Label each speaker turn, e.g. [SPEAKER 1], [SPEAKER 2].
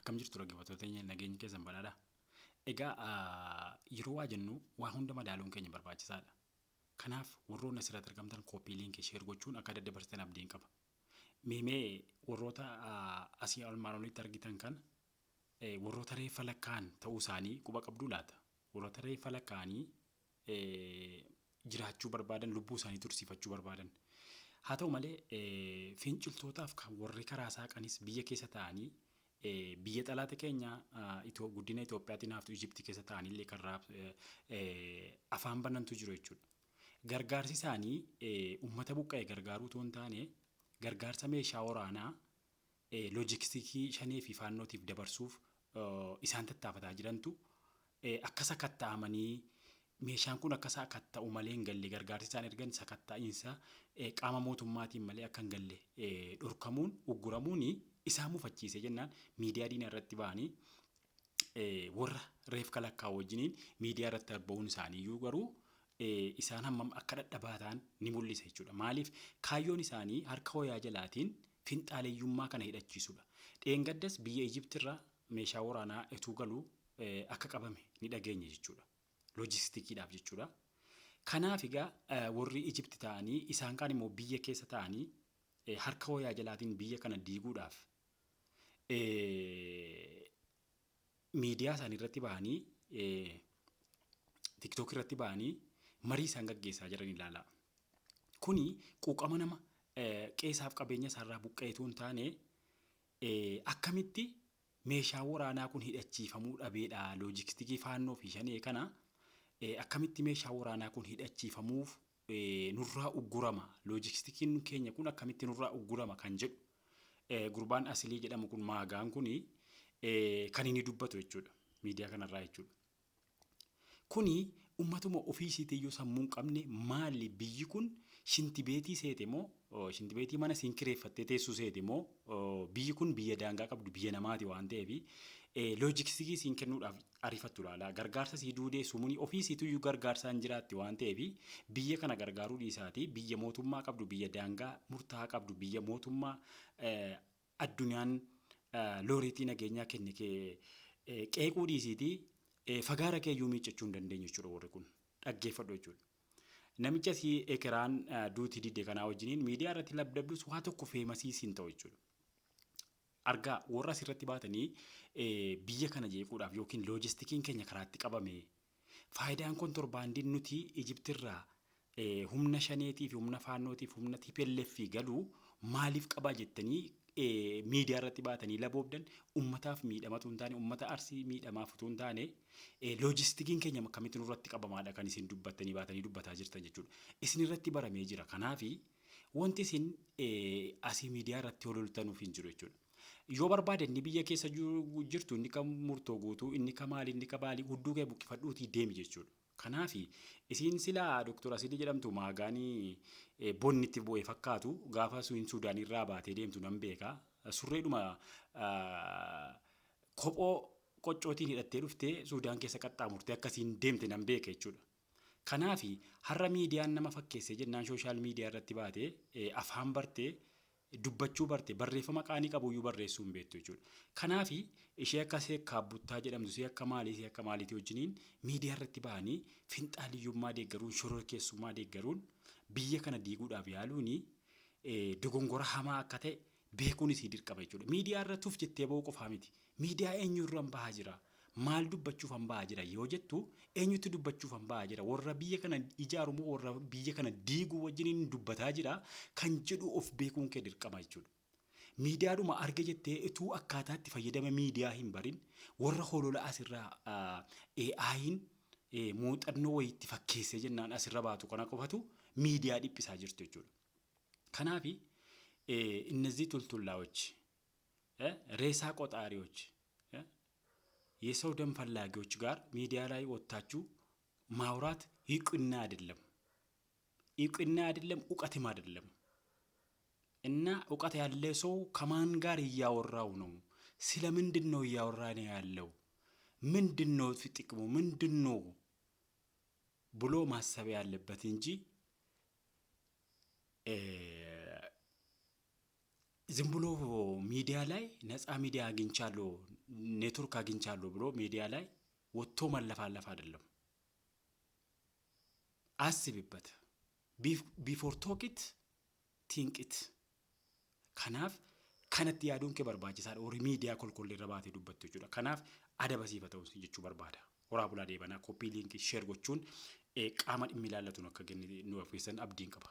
[SPEAKER 1] akkam jirtu dhaggeeffattoota keenya nageenya keessan badhaadha. Egaa yeroo waa jennu waa hunda madaaluun keenya barbaachisaadha. Kanaaf warroonni asirratti argamtan koppii liinkii sheer gochuun akka daddabarsitan abdiin qaba. Mee warroota asii armaan olitti argitan kan warroota reeffa lakkaa'an ta'uu isaanii quba qabduu laata? Warroota reeffa lakkaa'anii jiraachuu barbaadan, lubbuu isaanii tursiifachuu barbaadan. Haa ta'u malee finciltootaaf kan warri karaa saaqanis biyya keessa ta'anii biyya xalaata keenya guddina Itoophiyaatiin haftu Ijiptii keessa ta'anillee karraa afaan banantu jiru jechuudha. Gargaarsi isaanii uummata buqqa'e gargaaruu otoo hin taane gargaarsa meeshaa waraanaa loojikstikii shanee fi faannootiif dabarsuuf isaan tattaafataa jirantu akka sakatta'amanii meeshaan kun akka sakatta'u malee hin galle gargaarsi isaan ergan sakatta'iinsa qaama mootummaatiin malee akka hin galle dhorkamuun ugguramuun isaan mufachiise jennaan miidiyaa diina irratti ba'anii warra reef kalakkaa wajjiniin miidiyaa irratti arbamuun isaaniiyyuu garuu isaan hammam akka dadhabaa ta'an ni mul'isa jechuudha. Maaliif kaayyoon isaanii harka hoyaa jalaatiin finxaaleeyyummaa kana hidhachiisudha. Dheengaddas biyya Ijiptirraa meeshaa waraanaa etuu galuu akka qabame ni dhageenya jechuudha. Loojistikiidhaaf jechuudha. Kanaaf egaa warri Ijipti ta'anii isaan kaan immoo biyya keessa ta'anii harka hoyaa jalaatiin biyya kana diiguudhaaf miidiyaa isaanii irratti bahanii TikTok irratti bahanii marii isaan gaggeessaa jiran ilaala. Kuni quuqama nama qeesaaf qabeenya isaarraa buqqa'eetu hin taane akkamitti meeshaa waraanaa kun hidhachiifamuu dhabeedha. Loojistikii faannoo fi shanee kana akkamitti meeshaa waraanaa kun hidhachiifamuuf nurraa uggurama. Loojistikiin keenya kun akkamitti nurraa uggurama kan jedhu gurbaan Asilii jedhamu kun maagaan kuni kan inni dubbatu jechuudha. Miidiyaa kanarraa jechuudha. Kuni ummatuma ofiisiitiyyuu sammuu hin qabne maali biyyi kun shintibeetii seete moo shintibeetii mana siin kireeffattee teessuu seete moo biyyi kun biyya daangaa qabdu biyya namaati waan ta'eef loojistikii siin kennuudhaaf ariifattu laala. Gargaarsa sii duudee sumuni ofiisiitiyyuu gargaarsaan jiraatti waan ta'eef biyya kana gargaaruu dhiisaati biyya mootummaa qabdu biyya daangaa murtaa'aa qabdu biyya mootummaa addunyaan looreetii nageenyaa kenne qeequu dhiisiitii fagaara keeyyuu miiccachuu hin dandeenye jechuudha warri kun dhaggeeffadhu jechuudha. Namicha si ekeraan duutii didde kanaa wajjiniin miidiyaa irratti labdabdus waa tokko feemasiisiin ta'u jechuudha. Argaa warra asirratti baatanii biyya kana jeequudhaaf yookiin loojistikiin keenya karaatti qabame faayidaan kontorbaandiin nuti Ijiptirraa humna shaneetii fi humna faannootiif humna TPLF galuu maaliif qabaa jettanii miidiyaa irratti baatanii laboobdan ummataaf miidhamatu hin taane ummata Arsii miidhamaaf utuu hin taane loojistikiin keenya akkamitti nurratti qabamaadha kan isin dubbattanii baatanii dubbataa jirtan jechuudha. Isin irratti baramee jira. Kanaaf wanti isin asii miidiyaa irratti hololtanuuf hin jiru jechuudha. Yoo barbaade inni biyya keessa jirtu inni kan murtoo guutuu inni kan maali inni kan baali hudduu kee buqqifadhuutii deemi jechuudha. Kanaaf isin silaa Dr. Asilii jedhamtu maagaanii bonnitti bu'ee fakkaatu gaafa Suudaan irraa baatee deemtu nan beeka. Surreedhuma kophoo qoccootiin hidhattee dhuftee Suudaan keessa qaxxaamurtee akkasiin deemte nan beeka jechuudha. Kanaaf har'a miidiyaan nama fakkeessee jennaan sooshaal miidiyaa irratti baatee afaan bartee dubbachuu barte barreeffama qaanii qabuyyuu barreessuu hin beektu jechuudha. Kanaaf ishee akka seekkaabuttaa jedhamtu see akka maaliitii wajjiniin miidiyaa irratti bahanii finxaaliyyummaa deeggaruun shororkeessummaa deeggaruun biyya kana diiguudhaaf yaaluun dogongora hamaa akka ta'e beekuun isii dirqama jechuudha. Miidiyaa irrattuuf jettee ba'uu qofaa miti. Miidiyaa eenyurra bahaa jira? Maal dubbachuuf bahaa jira yoo jettu eenyutti dubbachuuf bahaa jira? Warra biyya kana ijaaru moo warra biyya kana diiguu wajjiniin dubbataa jira kan jedhu of beekuun kee dirqama jechuudha. Miidiyaadhuma arge jettee ituu akkaataatti fayyadama miidiyaa hin barin warra holola asirraa AI'n muuxannoo wayiitti fakkeessee jennaan asirra baatu kana qofatu miidiyaa dhiphisaa jirtu jechuudha. Kanaaf እነዚህ ቱልቱላዎች ሬሳ ቆጣሪዎች የሰው ደም ፈላጊዎች ጋር ሚዲያ ላይ ወጣችሁ ማውራት ይቅና አይደለም እውቀትም አይደለም። እና እውቀት ያለ ሰው ከማን ጋር እያወራው ነው? ስለምንድነው እያወራን ያለው? ምንድነው ጥቅሙ ምንድነው ብሎ ማሰብ ያለበት እንጂ ዝም ብሎ ሚዲያ ላይ ነፃ ሚዲያ አግኝቻለሁ ኔትወርክ አግኝቻለሁ ብሎ ሚዲያ ላይ ወጥቶ መለፋለፍ አይደለም። አስብበት። ቢፎር ቶክ ኢት ቲንክ ኢት። ከናፍ ከነtti yaaduun kee barbaachisaadha. Horii miidiyaa kolkollee irra baatee dubbattu jechuudha. Kanaaf adabasiifa ta'uu jechuu barbaada. Horaa bulaa deebanaa koppii liinkii sheer gochuun qaama dhimmi ilaallatuun akka nu of keessan abdiin qaba.